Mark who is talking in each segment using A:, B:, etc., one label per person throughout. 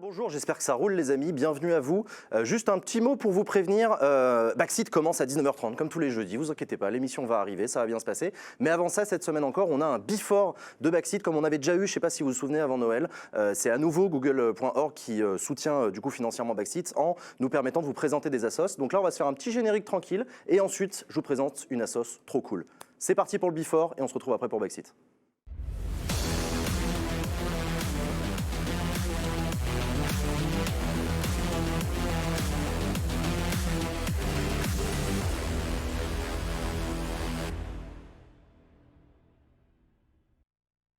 A: Bonjour, j'espère que ça roule les amis, bienvenue à vous. Juste un petit mot pour vous prévenir, Backseat commence à 19h30 comme tous les jeudis, vous inquiétez pas, l'émission va arriver, ça va bien se passer. Mais avant ça, cette semaine encore, on a un before de Backseat comme on avait déjà eu, je ne sais pas si vous vous souvenez avant Noël. C'est à nouveau google.org qui soutient du coup financièrement Backseat en nous permettant de vous présenter des assos. Donc là, on va se faire un petit générique tranquille et ensuite, je vous présente une assos trop cool. C'est parti pour le before et on se retrouve après pour Backseat.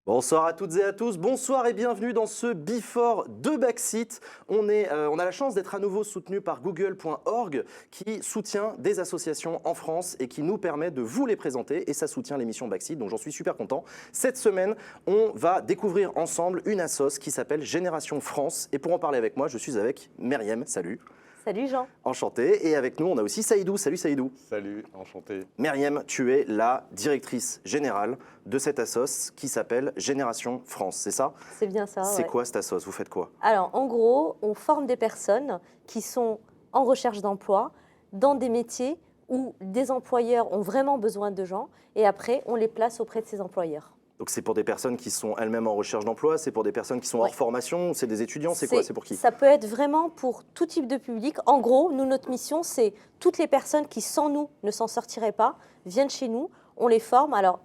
A: Bonsoir à toutes et à tous, bonsoir et bienvenue dans ce Before de Backseat. On a la chance d'être à nouveau soutenu par google.org qui soutient des associations en France et qui nous permet de vous les présenter et ça soutient l'émission Backseat, donc j'en suis super content. Cette semaine, on va découvrir ensemble une assoce qui s'appelle Génération France et pour en parler avec moi, je suis avec Myriam, salut.
B: Salut Jean.
A: Enchanté. Et avec nous, on a aussi Saïdou. Salut Saïdou.
C: Salut, enchanté.
A: Myriam, tu es la directrice générale de cette assoce qui s'appelle Génération France, c'est ça?
B: C'est bien ça.
A: C'est
B: ouais.
A: quoi cette assoce? Vous faites quoi?
B: Alors, en gros, on forme des personnes qui sont en recherche d'emploi dans des métiers où des employeurs ont vraiment besoin de gens et après, on les place auprès de ces employeurs.
A: Donc c'est pour des personnes qui sont elles-mêmes en recherche d'emploi, c'est pour des personnes qui sont hors formation, c'est des étudiants, c'est quoi? C'est pour qui?
B: Ça peut être vraiment pour tout type de public. En gros, nous, notre mission, c'est toutes les personnes qui, sans nous, ne s'en sortiraient pas, viennent chez nous, on les forme. Alors,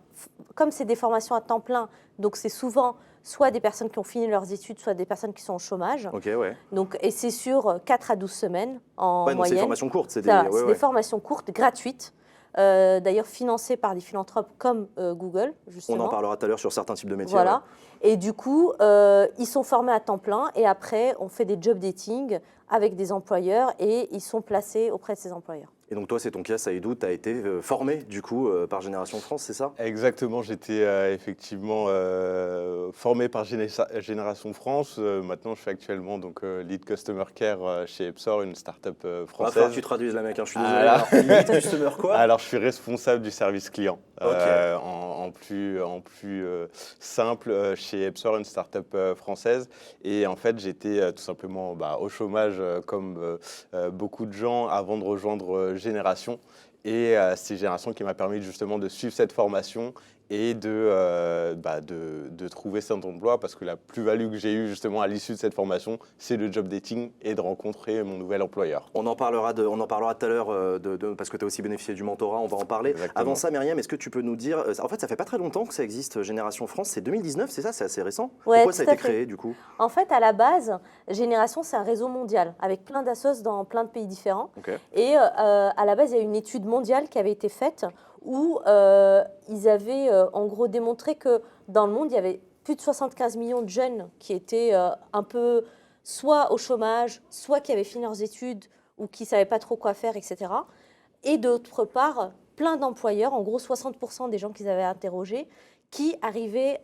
B: comme c'est des formations à temps plein, donc c'est souvent soit des personnes qui ont fini leurs études, soit des personnes qui sont au chômage.
A: Ok, ouais.
B: Donc, et c'est sur 4 à 12 semaines en moyenne.
A: C'est des formations courtes, c'est
B: des formations courtes, gratuites. D'ailleurs financées par des philanthropes comme Google, justement.
A: On en parlera tout à l'heure sur certains types de métiers.
B: Voilà.
A: Ouais.
B: Et du coup, ils sont formés à temps plein et après, on fait des job dating avec des employeurs et ils sont placés auprès de ces employeurs.
A: Et donc toi, c'est ton cas, Saïdou, tu as été formé du coup par Génération France, c'est ça?
C: Exactement, j'étais effectivement formé par Génération France. Maintenant, je suis actuellement donc, Lead Customer Care chez Epsor, une start-up française.
A: Il va que tu traduises la mec, hein, je suis désolé. Alors, Lead Customer quoi?
C: Alors, je suis responsable du service client.
A: Okay.
C: En plus simple, chez Epsor, une start-up française. Et en fait, j'étais tout simplement au chômage comme beaucoup de gens avant de rejoindre Génération. Et c'est Génération qui m'a permis justement de suivre cette formation et de trouver cet emploi parce que la plus-value que j'ai eue justement à l'issue de cette formation, c'est le job dating et de rencontrer mon nouvel employeur. On en parlera
A: tout à l'heure parce que tu as aussi bénéficié du mentorat, on va en parler. Exactement. Avant ça, Myriam, est-ce que tu peux nous dire, en fait ça fait pas très longtemps que ça existe Génération France, c'est 2019, c'est ça, c'est assez récent?
B: Ouais,
A: pourquoi ça a été créé du coup?
B: En fait, à la base, Génération, c'est un réseau mondial avec plein d'assos dans plein de pays différents.
A: Okay.
B: Et à la base, il y a une étude mondiale qui avait été faite où ils avaient en gros démontré que dans le monde, il y avait plus de 75 millions de jeunes qui étaient un peu soit au chômage, soit qui avaient fini leurs études ou qui ne savaient pas trop quoi faire, etc. Et d'autre part, plein d'employeurs, en gros 60% des gens qu'ils avaient interrogés, qui arrivaient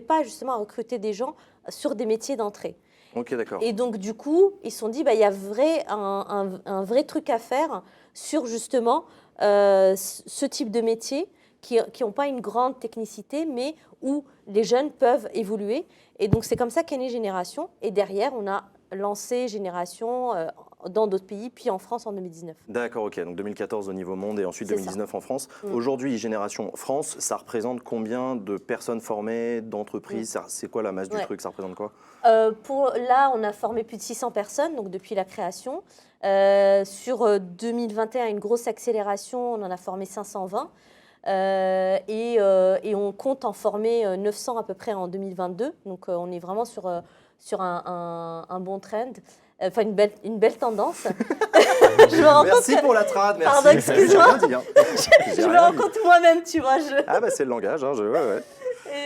B: pas justement à recruter des gens sur des métiers d'entrée.
A: Ok, d'accord.
B: Et donc, du coup, ils se sont dit, il y a un vrai truc à faire sur justement ce type de métier qui n'ont pas une grande technicité, mais où les jeunes peuvent évoluer. Et donc, c'est comme ça qu'est née Génération. Et derrière, on a lancé Génération dans d'autres pays, puis en France en 2019.
A: D'accord, ok. Donc 2014 au niveau monde et ensuite 2019 en France. Aujourd'hui, Génération France, ça représente combien de personnes formées, d'entreprises? C'est quoi la masse du truc? Ça représente quoi?
B: Là, on a formé plus de 600 personnes donc depuis la création. Sur 2021, une grosse accélération, on en a formé 520. Et on compte en former 900 à peu près en 2022. Donc on est vraiment sur un bon trend. Enfin, une belle tendance.
A: Merci pour la trad, merci.
B: Pardon, excuse-moi. Je me rends compte moi-même, tu vois.
A: Ah bah c'est le langage, hein, ouais.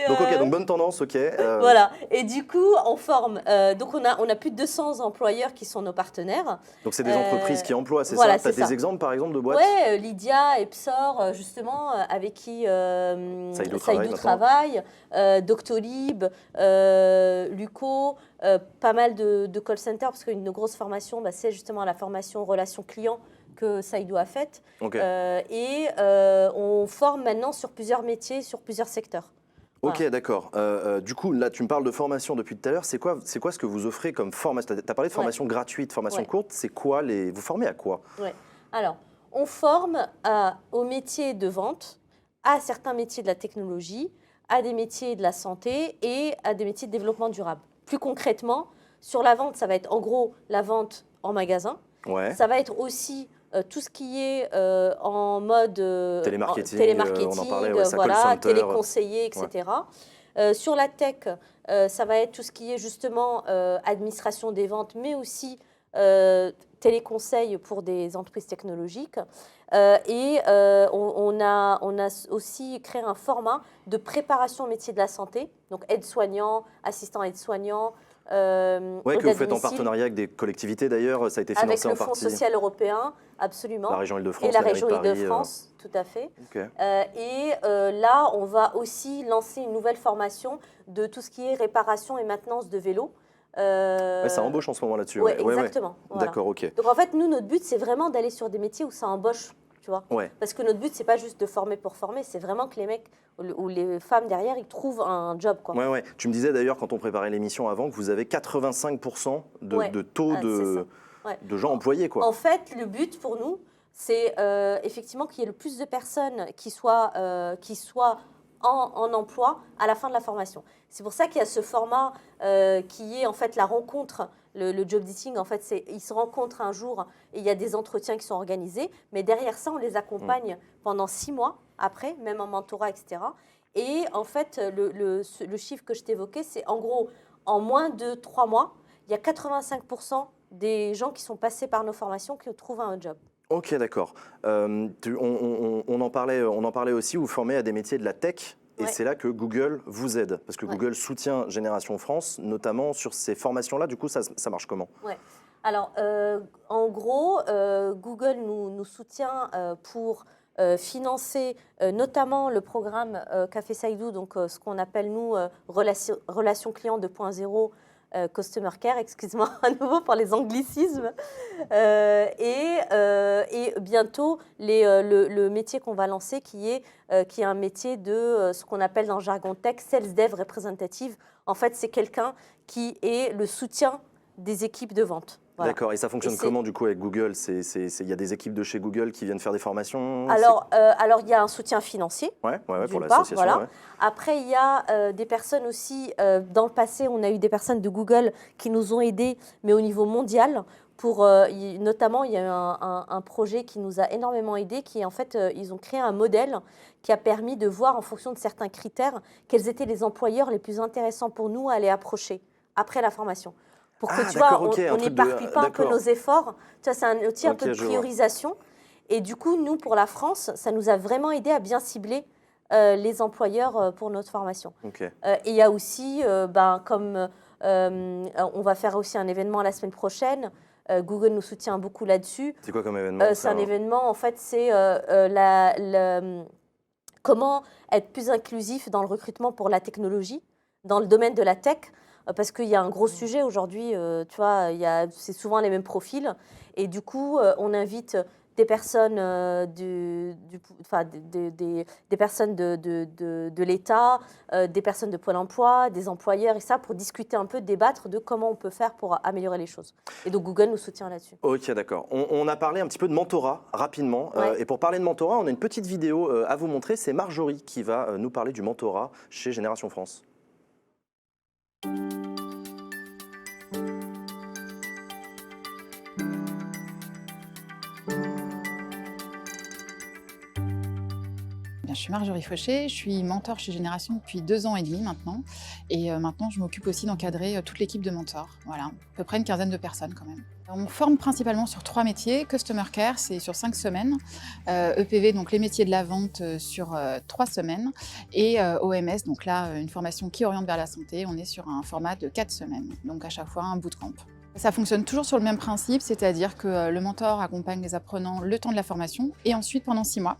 A: Donc ok, donc bonne tendance, ok.
B: Voilà, et du coup, on forme, donc on a plus de 200 employeurs qui sont nos partenaires.
A: Donc c'est des entreprises qui emploient, c'est
B: voilà,
A: ça? Tu as des exemples par exemple de boîtes?
B: Ouais, Lydia, Epsor, justement, avec qui Saïdou travaille, Doctolib, Luco, pas mal de call centers, parce qu'une grosse formation, c'est justement la formation relation client que Saïdou a faite.
A: Okay.
B: Et on forme maintenant sur plusieurs métiers, sur plusieurs secteurs.
A: Ok, d'accord. Du coup, là, tu me parles de formation depuis tout à l'heure. C'est quoi ce que vous offrez comme formation? Tu as parlé de formation gratuite, formation courte. C'est quoi vous formez à quoi?
B: Ouais. Alors, on forme au métier de vente, à certains métiers de la technologie, à des métiers de la santé et à des métiers de développement durable. Plus concrètement, sur la vente, ça va être en gros la vente en magasin.
A: Ouais.
B: Ça va être aussi tout ce qui est en mode
A: télémarketing, on en parlait, ouais,
B: voilà, téléconseiller, etc. Ouais. Sur la tech, ça va être tout ce qui est justement administration des ventes, mais aussi téléconseil pour des entreprises technologiques. On a aussi créé un format de préparation au métier de la santé, donc aide-soignant, assistant aide-soignant.
A: Oui, que vous faites en partenariat avec des collectivités d'ailleurs, ça a été financé en partie.
B: Avec le Fonds social européen, absolument.
A: La région Île-de-France.
B: Et la région Île-de-France, tout à fait.
A: Okay.
B: Là, on va aussi lancer une nouvelle formation de tout ce qui est réparation et maintenance de vélos.
A: Ça embauche en ce moment là-dessus.
B: Ouais, exactement.
A: Ouais.
B: Voilà.
A: D'accord, ok.
B: Donc en fait, nous, notre but, c'est vraiment d'aller sur des métiers où ça embauche. Tu vois,
A: ouais.
B: Parce que notre but, c'est pas juste de former pour former, c'est vraiment que les mecs ou les femmes derrière, ils trouvent un job. Quoi.
A: Ouais. Tu me disais d'ailleurs, quand on préparait l'émission avant, que vous avez 85% de taux de gens employés. Quoi.
B: En fait, le but pour nous, c'est effectivement qu'il y ait le plus de personnes qui soient en emploi à la fin de la formation. C'est pour ça qu'il y a ce format qui est en fait la rencontre. Le job dating, en fait, ils se rencontrent un jour et il y a des entretiens qui sont organisés. Mais derrière ça, on les accompagne pendant 6 mois après, même en mentorat, etc. Et en fait, le chiffre que je t'évoquais, c'est en gros, en moins de 3 mois, il y a 85% des gens qui sont passés par nos formations qui trouvent un job.
A: Ok, d'accord. On en parlait aussi, vous formez à des métiers de la tech. Et c'est là que Google vous aide, parce que Google soutient Génération France, notamment sur ces formations-là. Du coup, ça marche comment?
B: Alors, en gros, Google nous soutient pour financer notamment le programme qu'a fait Saïdou, donc ce qu'on appelle, nous, Relation Client 2.0, Customer Care, excuse-moi à nouveau pour les anglicismes. Et bientôt, le métier qu'on va lancer qui est un métier de ce qu'on appelle dans le jargon tech, Sales Dev Representative. En fait, c'est quelqu'un qui est le soutien des équipes de vente. Voilà.
A: D'accord, et ça fonctionne comment du coup avec Google? Il y a des équipes de chez Google qui viennent faire des formations?
B: Alors, il y a un soutien financier.
A: Ouais, pour l'association.
B: Voilà.
A: Ouais.
B: Après, il y a des personnes aussi, dans le passé, on a eu des personnes de Google qui nous ont aidés, mais au niveau mondial. Notamment, il y a eu un projet qui nous a énormément aidés, qui est en fait, ils ont créé un modèle qui a permis de voir en fonction de certains critères quels étaient les employeurs les plus intéressants pour nous à aller approcher après la formation. Pour que tu vois, on n'éparpille pas un peu nos efforts. Tu vois, c'est un outil un peu de priorisation. Et du coup, nous, pour la France, ça nous a vraiment aidé à bien cibler les employeurs pour notre formation.
A: Okay.
B: Et il y a aussi, on va faire aussi un événement la semaine prochaine. Google nous soutient beaucoup là-dessus.
A: C'est quoi comme événement?
B: C'est un événement, en fait, c'est comment être plus inclusif dans le recrutement pour la technologie, dans le domaine de la tech. Parce qu'il y a un gros sujet aujourd'hui, tu vois, c'est souvent les mêmes profils. Et du coup, on invite des personnes, des personnes de l'État, des personnes de Pôle emploi, des employeurs et ça, pour discuter un peu, débattre de comment on peut faire pour améliorer les choses. Et donc Google nous soutient là-dessus.
A: Ok, d'accord. On a parlé un petit peu de mentorat rapidement. Et pour parler de mentorat, on a une petite vidéo à vous montrer. C'est Marjorie qui va nous parler du mentorat chez Génération France.
D: Je suis Marjorie Fauché, je suis mentor chez Génération depuis 2 ans et demi maintenant. Et maintenant, je m'occupe aussi d'encadrer toute l'équipe de mentors. Voilà, à peu près une quinzaine de personnes quand même. On forme principalement sur 3 métiers. Customer Care, c'est sur 5 semaines. EPV, donc les métiers de la vente, sur 3 semaines. Et OMS, donc là, une formation qui oriente vers la santé. On est sur un format de 4 semaines. Donc à chaque fois, un bootcamp. Ça fonctionne toujours sur le même principe, c'est-à-dire que le mentor accompagne les apprenants le temps de la formation et ensuite pendant 6 mois.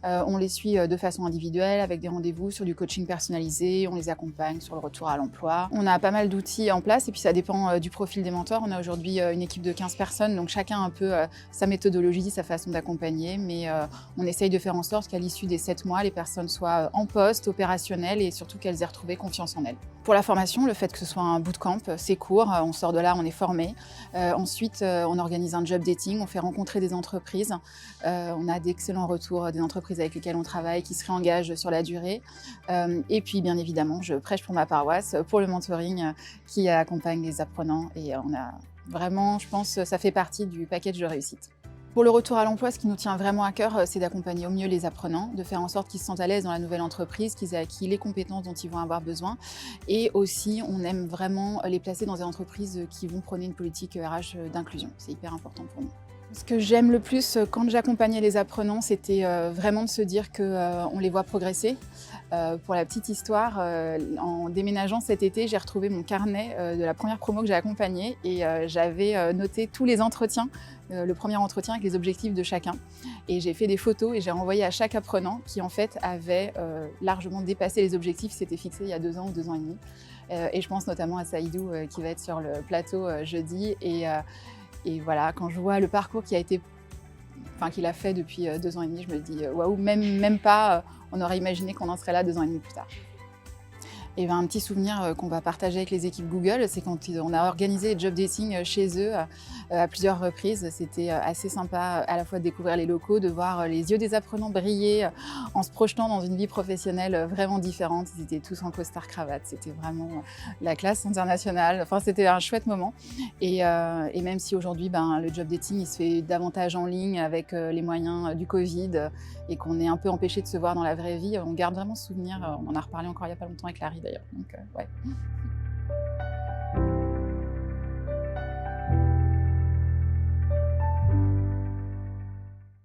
D: On les suit de façon individuelle avec des rendez-vous sur du coaching personnalisé, on les accompagne sur le retour à l'emploi. On a pas mal d'outils en place et puis ça dépend du profil des mentors. On a aujourd'hui une équipe de 15 personnes, donc chacun a un peu sa méthodologie, sa façon d'accompagner, mais on essaye de faire en sorte qu'à l'issue des 7 mois, les personnes soient en poste, opérationnelles et surtout qu'elles aient retrouvé confiance en elles. Pour la formation, le fait que ce soit un bootcamp, c'est court, on sort de là, on est formé. Ensuite, on organise un job dating, on fait rencontrer des entreprises. On a d'excellents retours des entreprises avec lesquelles on travaille, qui se réengagent sur la durée. Et puis, bien évidemment, je prêche pour ma paroisse, pour le mentoring qui accompagne les apprenants. Et on a vraiment, je pense, ça fait partie du package de réussite. Pour le retour à l'emploi, ce qui nous tient vraiment à cœur, c'est d'accompagner au mieux les apprenants, de faire en sorte qu'ils se sentent à l'aise dans la nouvelle entreprise, qu'ils aient acquis les compétences dont ils vont avoir besoin. Et aussi, on aime vraiment les placer dans des entreprises qui vont prôner une politique RH d'inclusion. C'est hyper important pour nous. Ce que j'aime le plus quand j'accompagnais les apprenants, c'était vraiment de se dire qu'on les voit progresser. Pour la petite histoire, en déménageant cet été, j'ai retrouvé mon carnet de la première promo que j'ai accompagnée et j'avais noté tous les entretiens, le premier entretien avec les objectifs de chacun. Et j'ai fait des photos et j'ai renvoyé à chaque apprenant qui en fait avait largement dépassé les objectifs qui s'étaient fixés il y a 2 ans ou 2 ans et demi. Et je pense notamment à Saïdou qui va être sur le plateau jeudi. Et voilà, quand je vois le parcours qu'il a fait depuis 2 ans et demi, je me dis waouh, même pas, on aurait imaginé qu'on en serait là 2 ans et demi plus tard. Et un petit souvenir qu'on va partager avec les équipes Google, c'est quand on a organisé les job dating chez eux à plusieurs reprises. C'était assez sympa à la fois de découvrir les locaux, de voir les yeux des apprenants briller en se projetant dans une vie professionnelle vraiment différente. Ils étaient tous en costard-cravate, c'était vraiment la classe internationale. Enfin, c'était un chouette moment. Et même si aujourd'hui, le job dating il se fait davantage en ligne avec les moyens du Covid et qu'on est un peu empêché de se voir dans la vraie vie, on garde vraiment ce souvenir. On en a reparlé encore il n'y a pas longtemps avec Larry d'ailleurs. Donc, ouais.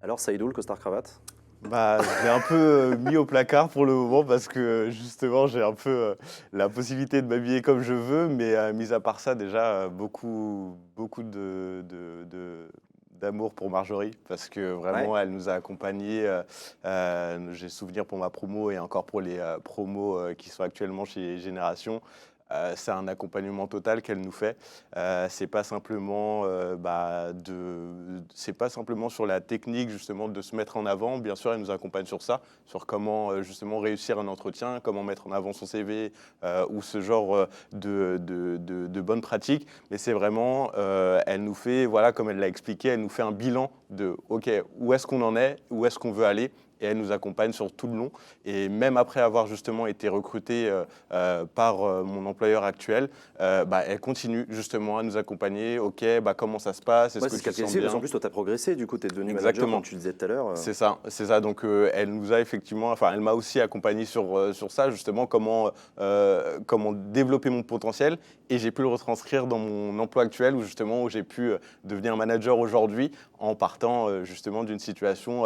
A: Alors, Saïdou, le costard-cravate?
C: Je l'ai un peu mis au placard pour le moment parce que justement j'ai un peu la possibilité de m'habiller comme je veux, mais mis à part ça déjà beaucoup d'amour pour Marjorie parce que vraiment elle nous a accompagnés. J'ai souvenir pour ma promo et encore pour les promos qui sont actuellement chez Génération. C'est un accompagnement total qu'elle nous fait. C'est pas simplement c'est pas simplement sur la technique justement de se mettre en avant. Bien sûr, elle nous accompagne sur ça, sur comment justement réussir un entretien, comment mettre en avant son CV ou ce genre de bonnes pratiques. Mais c'est vraiment, elle nous fait, voilà, comme elle l'a expliqué, elle nous fait un bilan de OK, où est-ce qu'on en est, où est-ce qu'on veut aller. Et elle nous accompagne sur tout le long. Et même après avoir justement été recrutée par mon employeur actuel, elle continue justement à nous accompagner. OK, comment ça se passe? Est-ce que tu te sens bien?
A: En plus, toi, tu as progressé. Du coup, tu es devenu manager, comme tu disais tout à l'heure.
C: C'est ça. Donc, elle nous a effectivement, elle m'a aussi accompagné sur ça, justement, comment développer mon potentiel. Et j'ai pu le retranscrire dans mon emploi actuel, où j'ai pu devenir manager aujourd'hui en partant justement d'une situation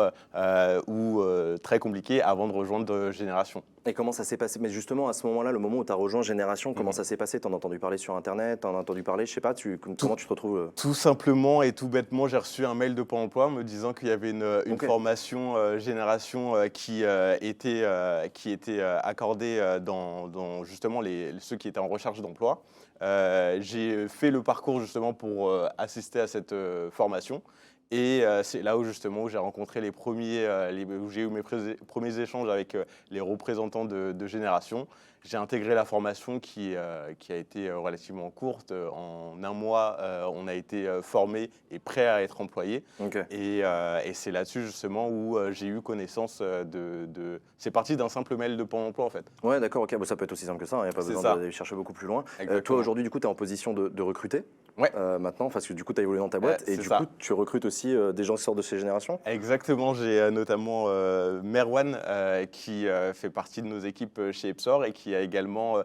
C: très compliquée avant de rejoindre Génération.
A: Et comment ça s'est passé? Mais justement, à ce moment-là, le moment où tu as rejoint Génération, comment ça s'est passé? Tu en as entendu parler sur Internet? Tu en as entendu parler, je sais pas, comment tu te retrouves?
C: Tout simplement et tout bêtement, j'ai reçu un mail de Pôle emploi me disant qu'il y avait une formation Génération qui était accordée dans justement ceux qui étaient en recherche d'emploi. J'ai fait le parcours justement pour assister à cette formation. Et c'est là où justement où j'ai rencontré où j'ai eu mes premiers échanges avec les représentants de Génération. J'ai intégré la formation qui a été relativement courte. En 1 mois, on a été formé et prêt à être employé.
A: Okay.
C: Et c'est là-dessus justement où j'ai eu connaissance C'est parti d'un simple mail de Pôle emploi en fait.
A: Ouais, d'accord, ok. Ça peut être aussi simple que ça. Il n'y a pas besoin d'aller chercher beaucoup plus loin. Toi, aujourd'hui, du coup, tu es en position de recruter.
C: Ouais.
A: Maintenant, parce que du coup, tu as évolué dans ta boîte et du coup, tu recrutes aussi des gens qui sortent de ces générations.
C: Exactement. J'ai notamment Merwan qui fait partie de nos équipes chez Epsor et qui a également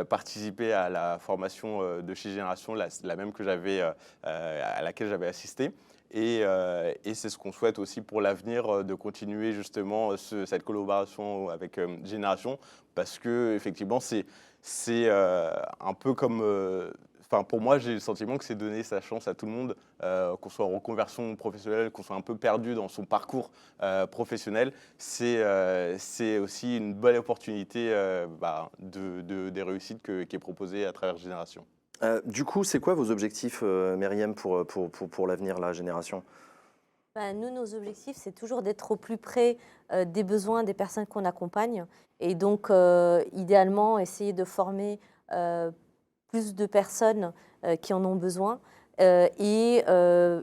C: participé à la formation de chez Génération, la même que à laquelle j'avais assisté. Et c'est ce qu'on souhaite aussi pour l'avenir, de continuer justement cette collaboration avec Génération, parce que effectivement c'est un peu comme enfin, pour moi, j'ai le sentiment que c'est donner sa chance à tout le monde, qu'on soit en reconversion professionnelle, qu'on soit un peu perdu dans son parcours professionnel. C'est aussi une belle opportunité des réussites qui est proposée à travers Génération.
A: Du coup, c'est quoi vos objectifs, Myriam, pour l'avenir, la Génération?
B: Nous, nos objectifs, c'est toujours d'être au plus près des besoins des personnes qu'on accompagne. Et donc, idéalement, essayer de former plus de personnes qui en ont besoin et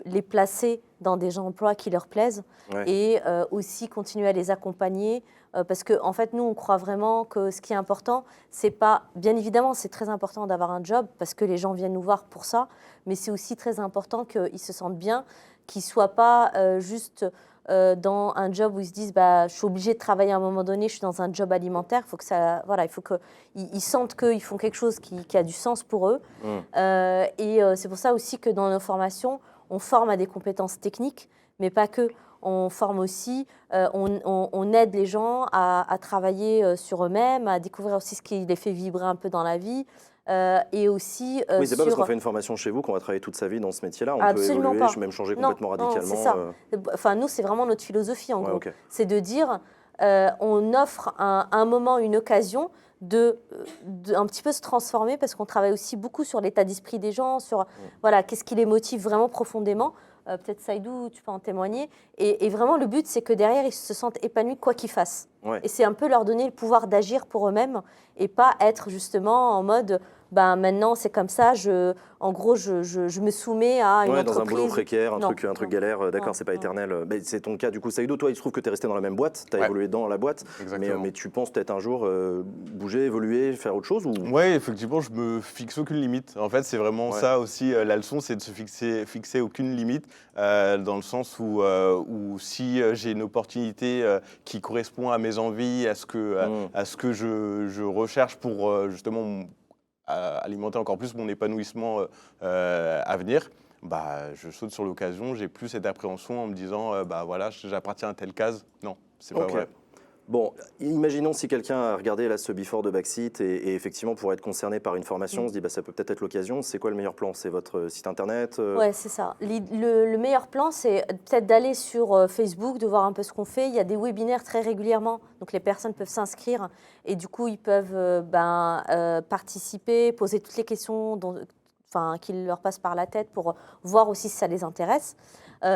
B: les placer dans des emplois qui leur plaisent.
A: Ouais.
B: Et aussi continuer à les accompagner. Parce qu'en fait, nous, on croit vraiment que ce qui est important, c'est pas... Bien évidemment, c'est très important d'avoir un job parce que les gens viennent nous voir pour ça. Mais c'est aussi très important qu'ils se sentent bien, qu'ils ne soient pas juste dans un job où ils se disent je suis obligé de travailler à un moment donné, je suis dans un job alimentaire. Il faut que ça, voilà, il faut qu'ils sentent qu'ils font quelque chose qui a du sens pour eux. Et c'est pour ça aussi que dans nos formations, on forme à des compétences techniques, mais pas que. On forme aussi, on aide les gens à travailler sur eux-mêmes, à découvrir aussi ce qui les fait vibrer un peu dans la vie. Et aussi
A: oui, c'est pas parce qu'on fait une formation chez vous qu'on va travailler toute sa vie dans ce métier-là. On
B: Absolument
A: peut évoluer,
B: pas.
A: même changer complètement radicalement.
B: Non, c'est ça. Enfin, nous, c'est vraiment notre philosophie, en gros.
A: Okay.
B: C'est de dire, on offre un moment, une occasion de un petit peu se transformer, parce qu'on travaille aussi beaucoup sur l'état d'esprit des gens, sur voilà, qu'est-ce qui les motive vraiment profondément. Peut-être Saïdou, tu peux en témoigner. Et vraiment, le but, c'est que derrière, ils se sentent épanouis quoi qu'ils fassent.
A: Ouais.
B: Et c'est un peu leur donner le pouvoir d'agir pour eux-mêmes et pas être justement en mode maintenant c'est comme ça, en gros je me soumets à une entreprise.
A: Dans un boulot précaire, un truc galère, d'accord, c'est pas
B: non.
A: éternel. Mais c'est ton cas du coup. Saïdou, toi il se trouve que tu es resté dans la même boîte, tu as évolué dans la boîte, mais tu penses peut-être un jour bouger, évoluer, faire autre chose ou...
C: Oui, effectivement, je me fixe aucune limite. En fait, c'est vraiment ça aussi, la leçon, c'est de se fixer aucune limite, dans le sens où si j'ai une opportunité qui correspond à mes envies, à ce que je recherche pour justement alimenter encore plus mon épanouissement à venir, je saute sur l'occasion, j'ai plus cette appréhension en me disant voilà, j'appartiens à telle case. Non, c'est pas vrai.
A: Bon, imaginons si quelqu'un a regardé là ce before de Backseat et effectivement pour être concerné par une formation, on se dit ça peut peut-être être l'occasion. C'est quoi le meilleur plan? C'est votre site internet?
B: Ouais, c'est ça. Le meilleur plan, c'est peut-être d'aller sur Facebook, de voir un peu ce qu'on fait. Il y a des webinaires très régulièrement, donc les personnes peuvent s'inscrire et du coup ils peuvent participer, poser toutes les questions qui leur passent par la tête pour voir aussi si ça les intéresse.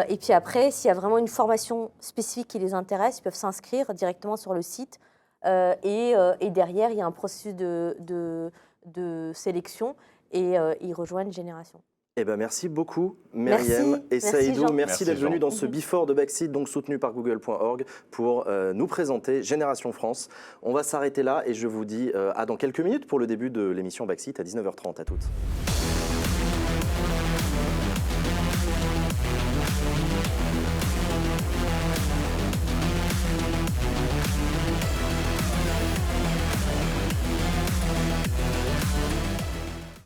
B: Et puis après, s'il y a vraiment une formation spécifique qui les intéresse, ils peuvent s'inscrire directement sur le site. Et derrière, il y a un processus de sélection et ils rejoignent Génération.
A: Eh ben merci beaucoup, Myriam et Saïdou. Merci d'être venus dans ce before de Backseat, donc soutenu par Google.org, pour nous présenter Génération France. On va s'arrêter là et je vous dis à dans quelques minutes pour le début de l'émission Backseat à 19h30. À toutes.